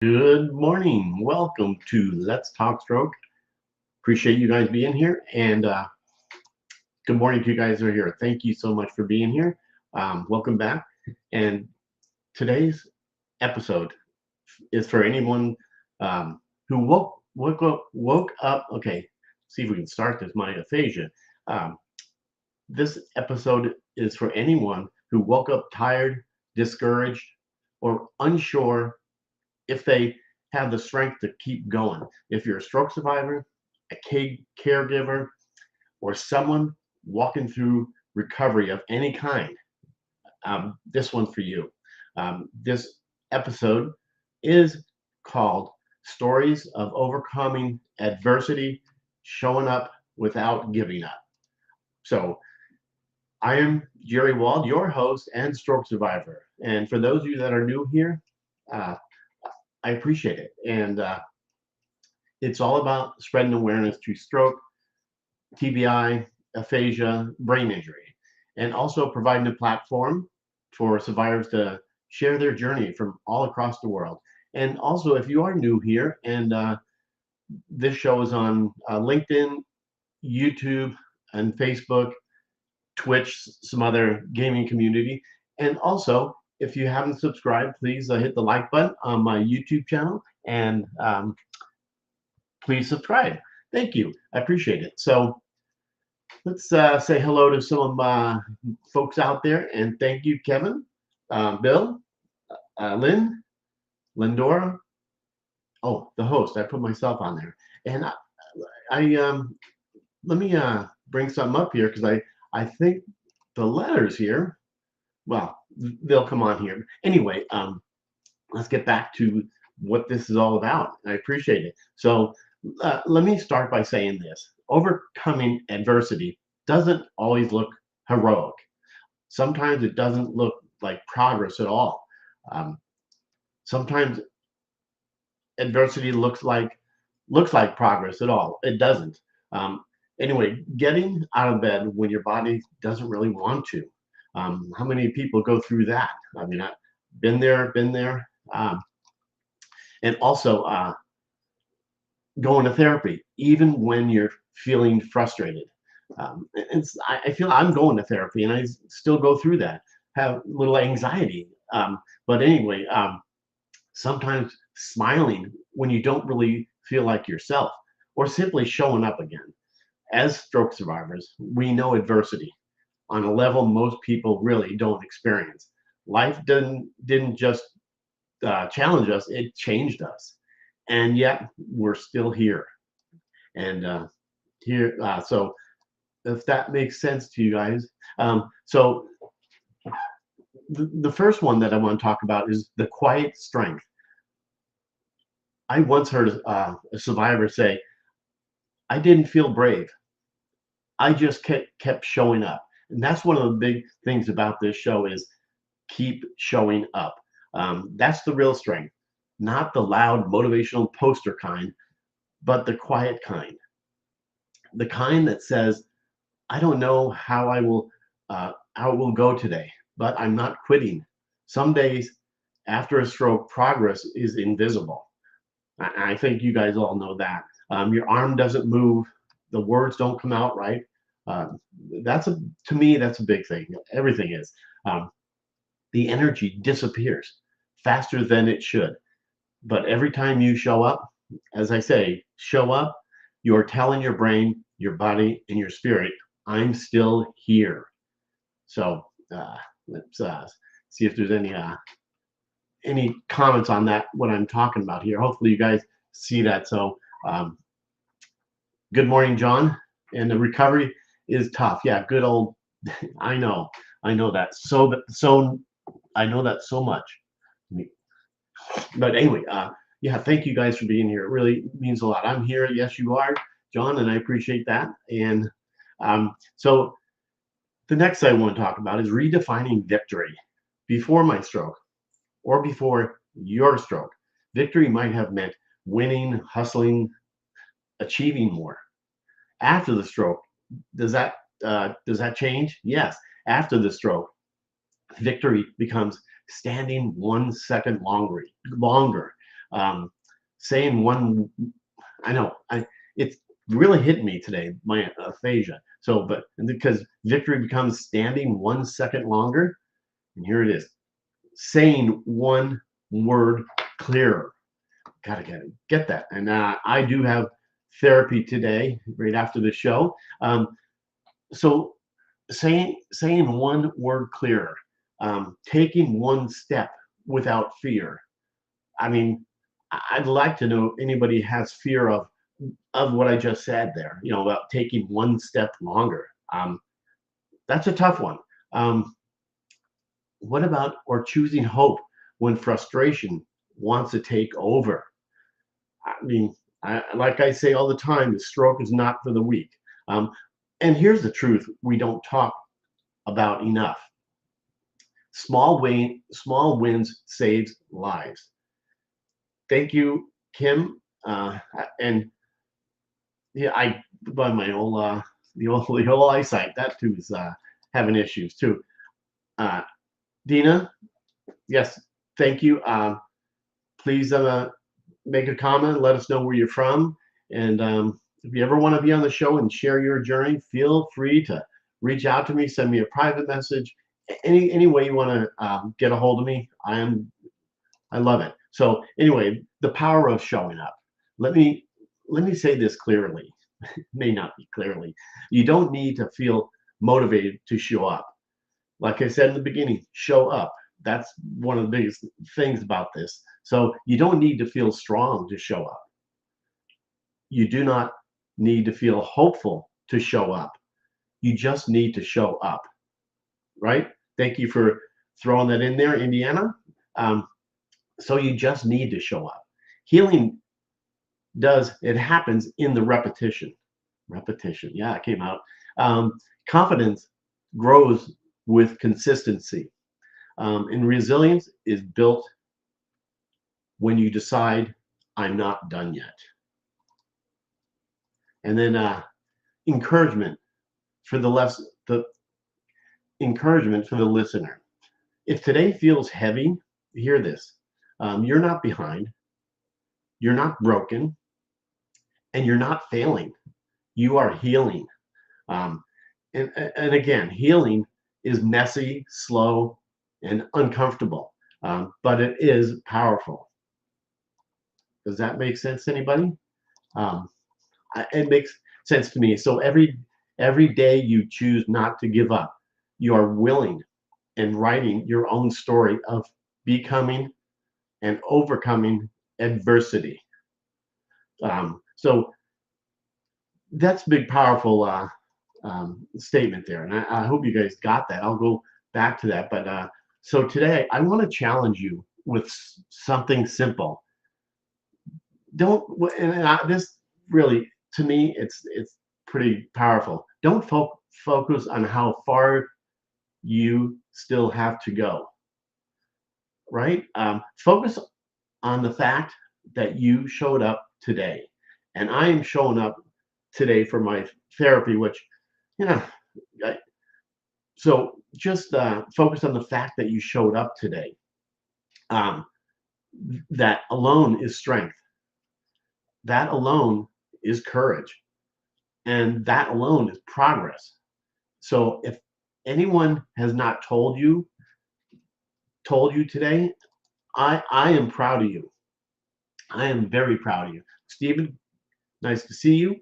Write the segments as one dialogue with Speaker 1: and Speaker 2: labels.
Speaker 1: Good morning. Welcome to Let's Talk Stroke. Appreciate you guys being here, and good morning to you guys who are here. Thank you so much for being here. Welcome back. And today's episode is for anyone who woke up. Okay, see if we can start this. My aphasia. Um, this episode is for anyone who woke up tired, discouraged, or unsure if they have the strength to keep going. If you're a stroke survivor, a caregiver, or someone walking through recovery of any kind, this one's for you. This episode is called Stories of Overcoming Adversity, Showing Up Without Giving Up. So, I am Jerry Wald, your host and stroke survivor. And for those of you that are new here, uh, I appreciate it. And it's all about spreading awareness to stroke, TBI, aphasia, brain injury, and also providing a platform for survivors to share their journey from all across the world. And also, if you are new here, and this show is on LinkedIn, YouTube, and Facebook, Twitch, some other gaming community. And also, if you haven't subscribed, please hit the like button on my YouTube channel and please subscribe. Thank you. I appreciate it. So let's say hello to some of my folks out there. And thank you, Kevin, Bill, Lynn, Lindora. Oh, the host. I put myself on there. And I let me bring something up here because I think the letters here, well, they'll come on here. Anyway, let's get back to what this is all about. I appreciate it. So let me start by saying this. Overcoming adversity doesn't always look heroic. Sometimes it doesn't look like progress at all. Um, Sometimes adversity looks like progress at all. It doesn't. Um, anyway, getting out of bed when your body doesn't really want to. How many people go through that? I mean, I've been there, been there. And also, going to therapy, even when you're feeling frustrated. I feel I'm going to therapy and I still go through that, have a little anxiety. But anyway, sometimes smiling when you don't really feel like yourself, or simply showing up again. As stroke survivors, we know adversity on a level most people really don't experience. Life didn't just challenge us; it changed us, and yet we're still here. And here, so if that makes sense to you guys, so the first one that I want to talk about is the quiet strength. I once heard a survivor say, "I didn't feel brave. I just kept showing up." And that's one of the big things about this show is keep showing up. That's the real strength, not the loud motivational poster kind, but the quiet kind, the kind that says, "I don't know how it will go today, but I'm not quitting." Some days after a stroke, progress is invisible. I think you guys all know that. Your arm doesn't move, the words don't come out right. Uh, that's a To me that's a big thing. Everything is. Um, the energy disappears faster than it should. But every time you show up, as I say, show up, you're telling your brain, your body, and your spirit, "I'm still here." So let's see if there's any comments on that, what I'm talking about here. Hopefully you guys see that. So um, good morning, John. And the recovery is tough. Yeah, good old. I know, I know that. So I know that so much. But anyway, yeah, thank you guys for being here. It really means a lot. I'm here. Yes, you are, John, and I appreciate that. And so the next I want to talk about is redefining victory. Before my stroke, or before your stroke, victory might have meant winning, hustling, achieving more. After the stroke, does that change? Yes. After the stroke, victory becomes standing 1 second longer. Saying one, I know, it's really hit me today, my aphasia. So, but because victory becomes standing 1 second longer, and here it is, saying one word clearer. Gotta get that. And I do have therapy today, right after the show. So saying one word clearer, taking one step without fear. I mean, I'd like to know anybody has fear of what I just said there. You know, about taking one step longer. That's a tough one. What about or choosing hope when frustration wants to take over? I mean, like I say all the time, the stroke is not for the weak. Um, and here's the truth: we don't talk about enough. Small wins saves lives. Thank you, Kim. And yeah, I by my old the old eyesight, that too is having issues too. Uh, Dina, yes, thank you. Please make a comment. Let us know where you're from, and if you ever want to be on the show and share your journey, feel free to reach out to me. Send me a private message. Any way you want to get a hold of me, I love it. So anyway, the power of showing up. Let me let me say this clearly. May not be clearly. You don't need to feel motivated to show up. Like I said in the beginning, show up. That's one of the biggest things about this. So you don't need to feel strong to show up. You do not need to feel hopeful to show up. You just need to show up, right? Thank you for throwing that in there, Indiana. Um, so you just need to show up. Healing it happens in the repetition. Repetition, yeah, it came out. Um, Confidence grows with consistency. And resilience is built when you decide, I'm not done yet. And then encouragement for the encouragement for the listener. If today feels heavy, hear this. You're not behind, you're not broken, and you're not failing. You are healing. Um, and again, healing is messy, slow, and uncomfortable, but it is powerful. Does that make sense to anybody? Um, it makes sense to me. So every day you choose not to give up, you are willing and writing your own story of becoming and overcoming adversity. So that's a big, powerful statement there, and I hope you guys got that. I'll go back to that, but so today I want to challenge you with something simple. Don't this really, to me, it's pretty powerful. Don't focus on how far you still have to go, right? Focus on the fact that you showed up today, and I am showing up today for my therapy, which, you know, so just focus on the fact that you showed up today. Um, that alone is strength. That alone is courage, and that alone is progress. So if anyone has not told you today, I am proud of you. I am very proud of you. Stephen, nice to see you.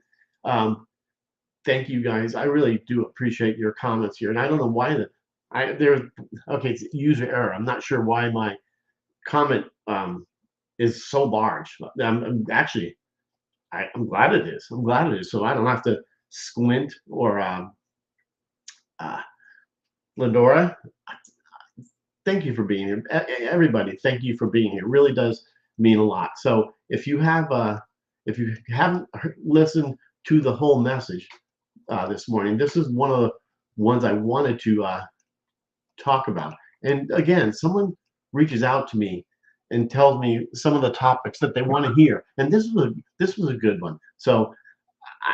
Speaker 1: Thank you guys. I really do appreciate your comments here. And I don't know why there's okay, it's user error. I'm not sure why my comment is so large. I'm actually I'm glad it is. I'm glad it is. So I don't have to squint or uh, Ladora, thank you for being here. Everybody, thank you for being here. It really does mean a lot. So if you haven't listened to the whole message this morning, this is one of the ones I wanted to talk about. And again, someone reaches out to me and tells me some of the topics that they want to hear, and this was a good one. So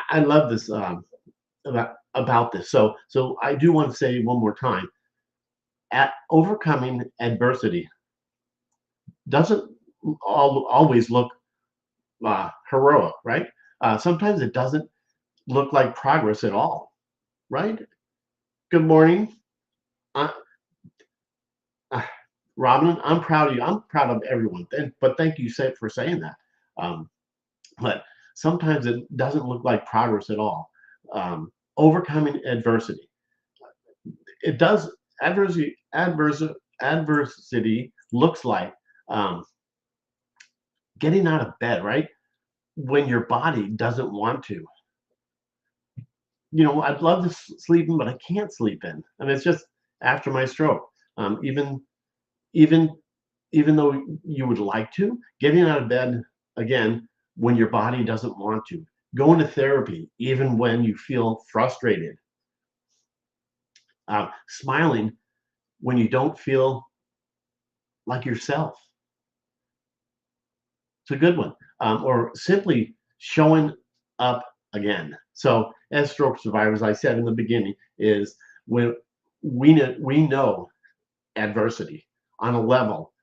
Speaker 1: I love this about this. So I do want to say one more time, at overcoming adversity doesn't always look heroic, right? Sometimes it doesn't look like progress at all, right? Good morning. Uh, uh, Robin, I'm proud of you. I'm proud of everyone. But thank you for saying that. Um, but sometimes it doesn't look like progress at all. Overcoming adversity. It does. Adversity looks like um, getting out of bed, right? When your body doesn't want to. I'd love to sleep in, but I can't sleep in. And it's just after my stroke. Even even even though you would like to, getting out of bed again when your body doesn't want to. Going to therapy even when you feel frustrated. Smiling when you don't feel like yourself. It's a good one. Or simply showing up again. So, as stroke survivors, I said in the beginning, is when we know adversity on a level.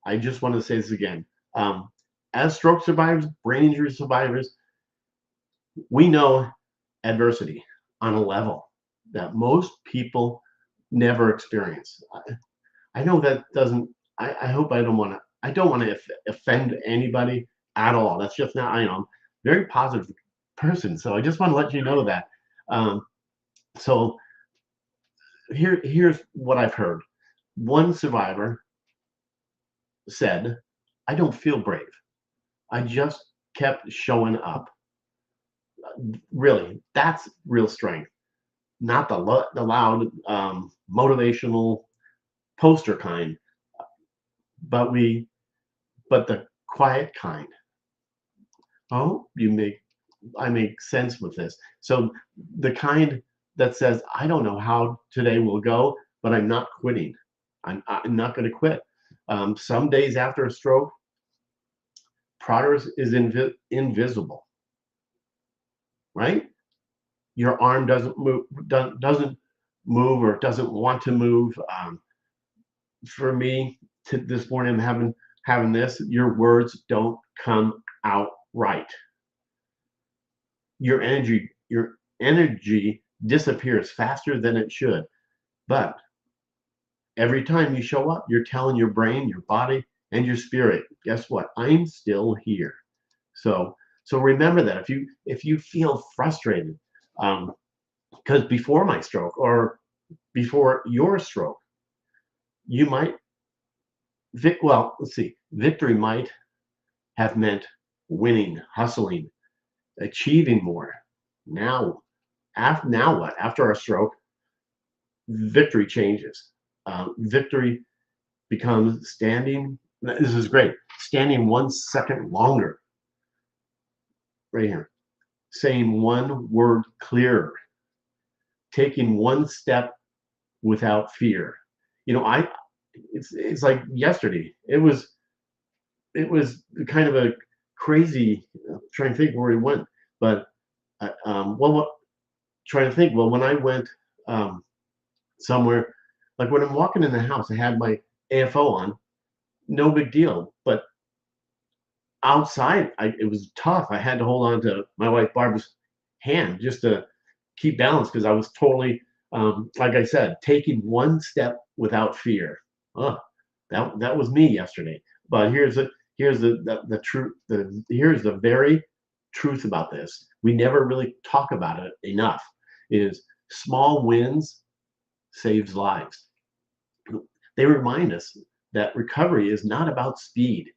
Speaker 1: I just want to say this again. Um, as stroke survivors, brain injury survivors, we know adversity on a level that most people never experience. I know that doesn't. I hope I don't want to. I don't want to offend anybody at all. That's just not. I'm a very positive person, so I just want to let you know that. Um, so here's what I've heard. One survivor said, "I don't feel brave. I just kept showing up." Really, that's real strength, not the loud motivational poster kind, but but the quiet kind. Oh, I make sense with this. So the kind that says, I don't know how today will go, but I'm not quitting. I'm not going to quit. Some days after a stroke, progress is invisible, right? Your arm doesn't move or doesn't want to move. For me, to this morning, I'm having this. Your words don't come out right. Your energy disappears faster than it should. But every time you show up, you're telling your brain, your body, and your spirit, guess what? I'm still here. So remember that if you feel frustrated, because before my stroke or before your stroke, you might well, let's see, victory might have meant winning, hustling, achieving more. Now what? After our stroke, victory changes. Victory becomes standing. This is great. Standing 1 second longer, right here. Saying one word clearer. Taking one step without fear. I. It's like yesterday. It was kind of a crazy. Trying to think where he went, but trying to think. Well, when I went somewhere, like when I'm walking in the house, I had my AFO on, no big deal. But outside, it was tough. I had to hold on to my wife Barbara's hand just to keep balance because I was totally, like I said, taking one step without fear. Oh, that was me yesterday. But here's the truth. Here's the very truth about this. We never really talk about it enough. Is small wins saves lives. They remind us that recovery is not about speed.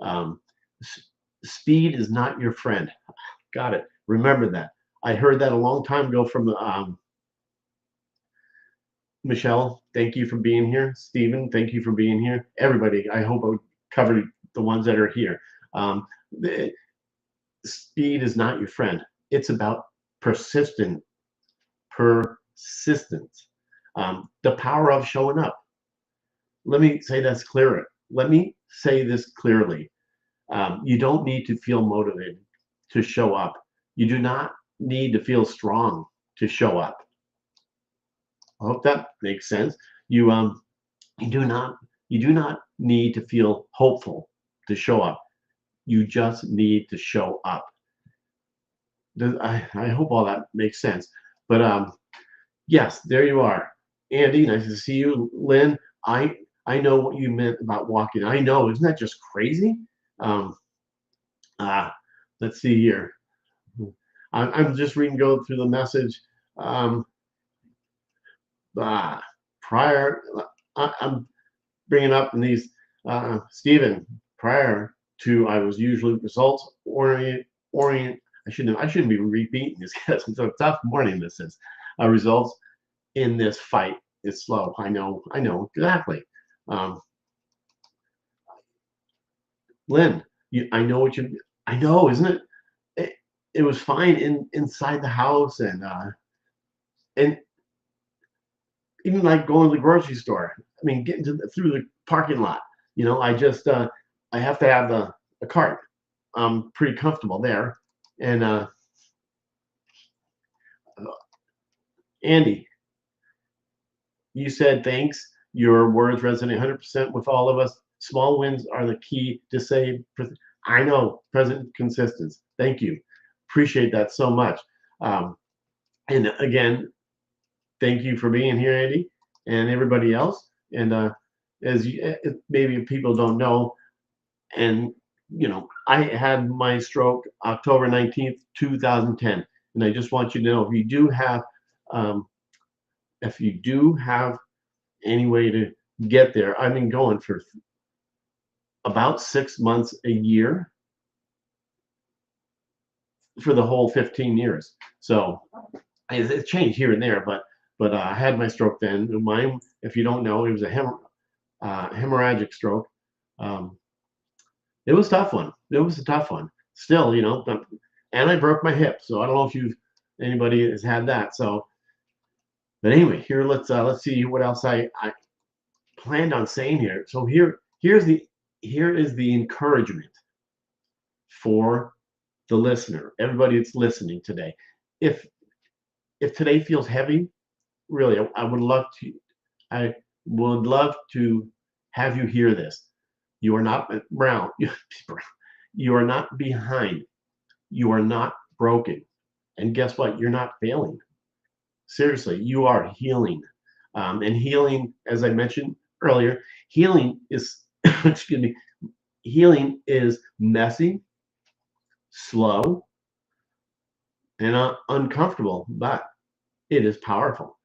Speaker 1: Um, Speed is not your friend. Got it. Remember that. I heard that a long time ago from Michelle. Thank you for being here. Stephen, thank you for being here. Everybody, I hope I covered the ones that are here. The, speed is not your friend. It's about persistence. The power of showing up. Let me say this clearer. Let me say this clearly. You don't need to feel motivated to show up. You do not need to feel strong to show up. I hope that makes sense. You do not need to feel hopeful to show up. You just need to show up. I hope all that makes sense. But yes, there you are. Andy, nice to see you. Lynn, I know what you meant about walking. I know, isn't that just crazy? Um, uh, let's see here. I'm just reading, go through the message. Um, prior, I'm bringing up in these, Stephen, prior to I was usually results orient. I shouldn't be repeating this because it's a tough morning. This is results in this fight is slow. I know exactly. Um, Lynn, I know what you. I know, isn't it? It was fine inside the house and even like going to the grocery store. I mean, getting through the parking lot. I just I have to have a cart. I'm pretty comfortable there. And Andy, you said thanks. Your words resonate 100% with all of us. Small wins are the key to save. I know, present consistency. Thank you. Appreciate that so much. And again, thank you for being here, Andy, and everybody else. And as maybe people don't know, and I had my stroke October 19th, 2010. And I just want you to know, um, if you do have any way to get there, I've been going for about 6 months a year for the whole 15 years. So it's changed here and there, but I had my stroke then. Mine, if you don't know, it was a hemorrhagic stroke. Um, it was a tough one. It was a tough one. Still, and I broke my hip. So I don't know if anybody has had that. So, but anyway, here let's see what else I planned on saying here. So here is the encouragement for the listener, everybody that's listening today. If today feels heavy, really, I would love to have you hear this. You are not brown. You are not behind. You are not broken. And guess what? You're not failing. Seriously, you are healing. And healing, as I mentioned earlier, healing is, excuse me, healing is messy, slow, and uncomfortable, but it is powerful.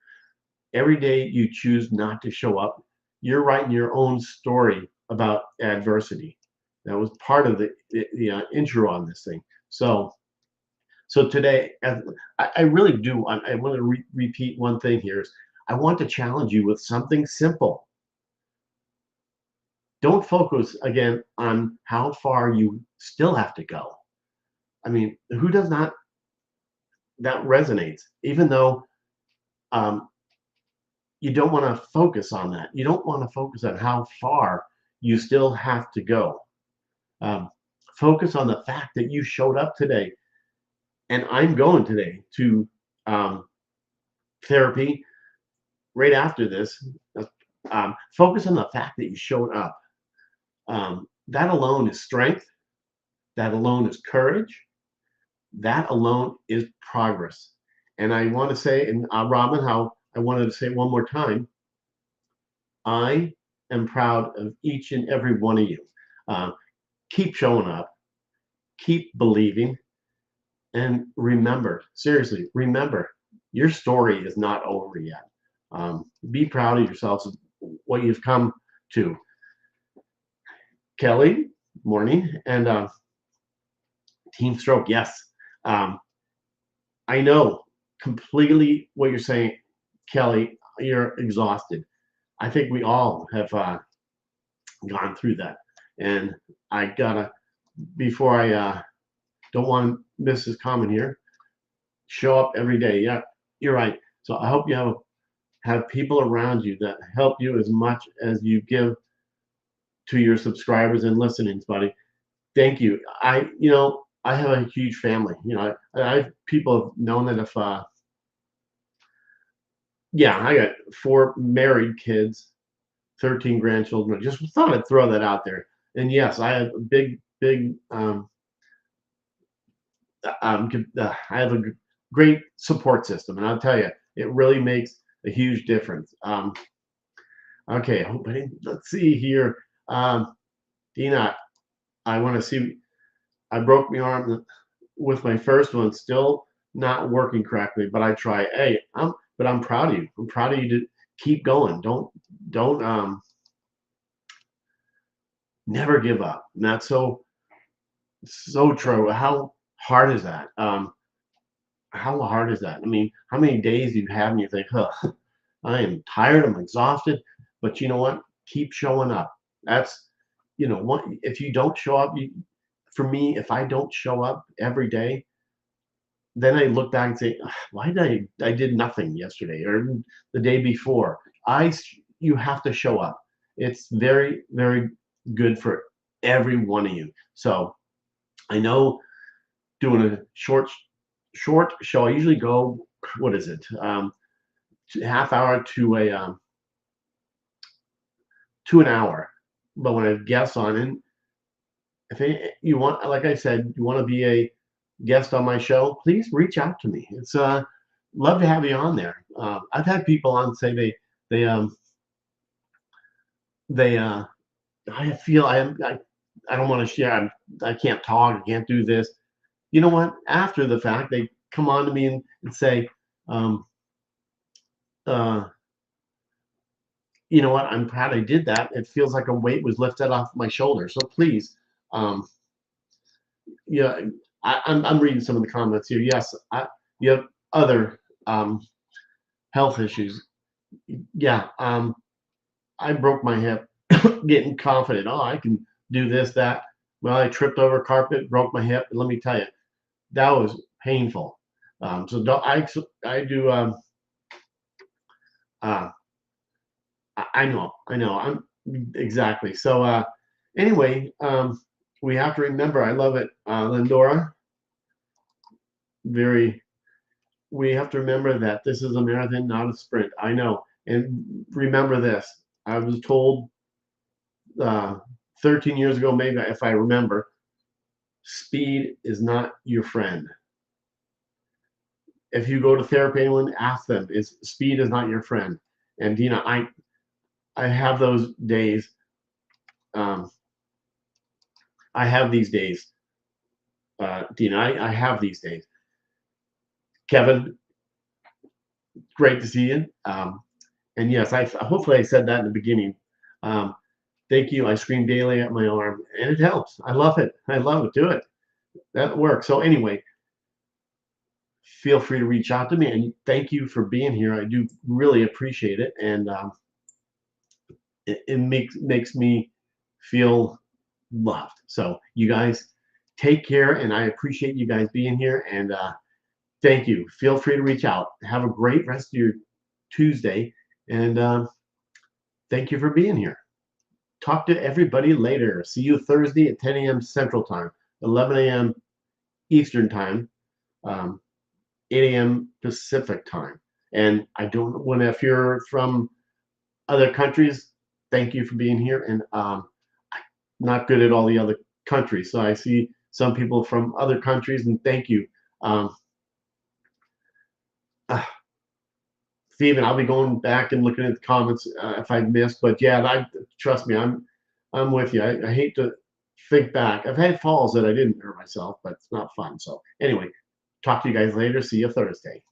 Speaker 1: Every day you choose not to show up, you're writing your own story about adversity. That was part of the intro on this thing. So today, I really do. I want to repeat one thing here. Is I want to challenge you with something simple. Don't focus again on how far you still have to go. I mean, who does not? That resonates. Even though um, you don't want to focus on that. You don't want to focus on how far you still have to go. Um, Focus on the fact that you showed up today, and I'm going today to therapy right after this. Focus on the fact that you showed up. That alone is strength. That alone is courage. That alone is progress. And I want to say, and Robin, how I wanted to say it one more time, I am proud of each and every one of you. Uh, keep showing up, keep believing, and remember, seriously, remember, your story is not over yet. Be proud of yourselves, what you've come to. Kelly, morning, and Team Stroke, yes. Um, I know completely what you're saying, Kelly. You're exhausted. I think we all have gone through that. And I gotta, before I don't want to miss this comment here, show up every day. Yeah, you're right. So I hope you have people around you that help you as much as you give to your subscribers and listenings, buddy. Thank you. I have a huge family. I people have known that if yeah, I got 4 married kids, 13 grandchildren. I just thought I'd throw that out there. And yes, I have a big I have a great support system, and I'll tell you, it really makes a huge difference. Okay, let's see here. Dina, I want to see. I broke my arm with my first one, still not working correctly, but I try. Hey, I'm proud of you. I'm proud of you to keep going. Don't never give up. And that's so true. How hard is that? How hard is that? I mean, how many days do you have and you think, huh, I am tired, I'm exhausted, but you know what? Keep showing up. That's, one, if you don't show up, for me, if I don't show up every day, then I look back and say, "Ugh, why did I did nothing yesterday or the day before? You have to show up. It's very, very good for every one of you. So I know doing a short show, I usually go, what is it? Half hour to an hour. But when I have guests on, and if you want, like I said, you want to be a guest on my show, please reach out to me. It's love to have you on there. I've had people on say they they I feel I don't want to share. I can't talk. I can't do this. You know what? After the fact, they come on to me and say, um, uh, you know what? I'm proud I did that. It feels like a weight was lifted off my shoulders. So please, um, yeah, I'm reading some of the comments here. Yes, you have other health issues. Yeah, I broke my hip getting confident. Oh, I can do this, that. Well, I tripped over carpet, broke my hip, and let me tell you, that was painful. So don't, I do. Uh, I know. I'm exactly. So anyway, we have to remember. I love it, Lindora. Very. We have to remember that this is a marathon, not a sprint. I know, and remember this. I was told uh, 13 years ago, maybe if I remember, speed is not your friend. If you go to therapy, anyone ask them, is speed is not your friend. And Dina, I have those days. Um, I have these days. Dina, I have these days. Kevin, great to see you. And yes, I hopefully I said that in the beginning. Um, thank you. I scream daily at my arm, and it helps. I love it. I love it. Do it. That works. So anyway, feel free to reach out to me, and thank you for being here. I do really appreciate it, and it makes me feel loved. So you guys take care, and I appreciate you guys being here. And thank you. Feel free to reach out. Have a great rest of your Tuesday, and thank you for being here. Talk to everybody later. See you Thursday at 10 a.m. Central Time, 11 a.m. Eastern Time, 8 a.m. Pacific Time. And I don't want if you're from other countries, thank you for being here. And I'm not good at all the other countries, so I see some people from other countries, and thank you. Um, uh, Steven, I'll be going back and looking at the comments if I missed, but yeah, trust me, I'm with you. I hate to think back. I've had falls that I didn't hurt myself, but it's not fun. So anyway, talk to you guys later. See you Thursday.